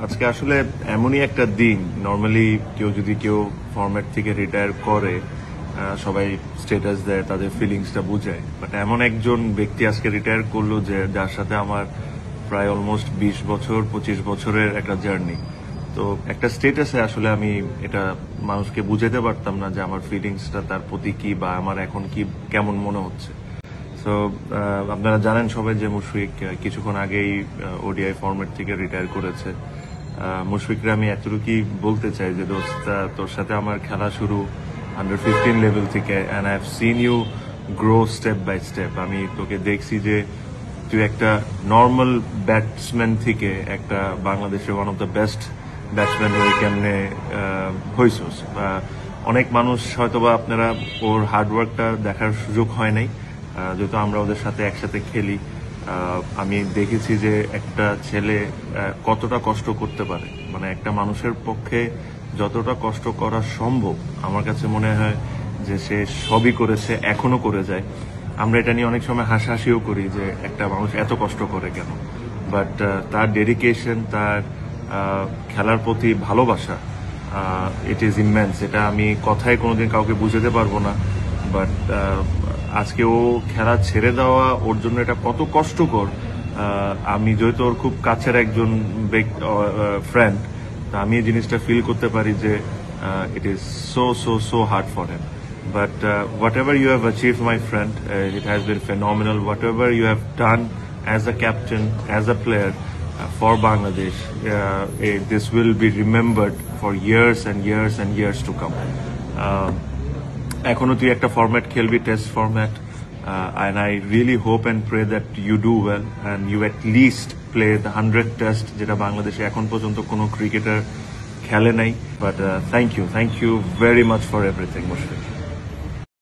আজকে আসলে এমনই একটা দিন। নর্মালি কেউ ফরম্যাট থেকে রিটায়ার করে সবাই স্ট্যাটাস দেয়, তাদের ফিলিংসটা বুঝায়, বাট এমন একজন ব্যক্তি আজকে রিটায়ার করলো যার সাথে আমার প্রায় অলমোস্ট 20 বছর 25 বছরের একটা জার্নি। তো একটা স্ট্যাটাসে আসলে আমি এটা মানুষকে বুঝাতে পারতাম না যে আমার ফিলিংসটা তার প্রতি কি, বা আমার এখন কি কেমন মনে হচ্ছে। তো আপনারা জানেন সবাই যে মুশফিক কিছুক্ষণ আগেই ওডিআই ফরম্যাট থেকে রিটায়ার করেছে। মুশফিকরে আমি এতটুকুই বলতে চাই যে দোস্ত, তোর সাথে আমার খেলা শুরু আন্ডার 15 লেভেল থেকে, and I have seen you grow step by step. আমি তোকে দেখছি যে তুই একটা নর্মাল ব্যাটসম্যান থেকে একটা বাংলাদেশের one of the best batsman হয়ে কেমনে হইছস। অনেক মানুষ হয়তোবা আপনারা ওর হার্ডওয়ার্কটা দেখার সুযোগ হয় নাই, যেহেতু আমরা ওদের সাথে একসাথে খেলি। আমি দেখেছি যে একটা ছেলে কতটা কষ্ট করতে পারে, মানে একটা মানুষের পক্ষে যতটা কষ্ট করা সম্ভব আমার কাছে মনে হয় যে সে সবই করেছে, এখনো করে যায়। আমরা এটা নিয়ে অনেক সময় হাসাহাসিও করি যে একটা মানুষ এত কষ্ট করে কেন, বাট তার ডেডিকেশন, তার খেলার প্রতি ভালোবাসা, ইট ইজ ইমেন্স। এটা আমি কথায় কোনোদিন কাউকে বুঝাতে পারবো না। বাট আজকে ও খেলা ছেড়ে দেওয়া ওর জন্য এটা কত কষ্টকর, আমি যেহেতু ওর খুব কাছের একজন ফ্রেন্ড, তা আমি এই জিনিসটা ফিল করতে পারি যে it is so so so hard for him. But whatever you have achieved, my friend, it has been phenomenal. Whatever you have done as a captain, as a player for Bangladesh, this will be remembered for years and years and years to come. এখনো তুই একটা format খেলবি, test format, and I really hope and pray that you do well and you at least play the 100 test, যেটা বাংলাদেশে এখন পর্যন্ত কোনো cricketer খেলে নাই। But thank you very much for everything, Mushfiq.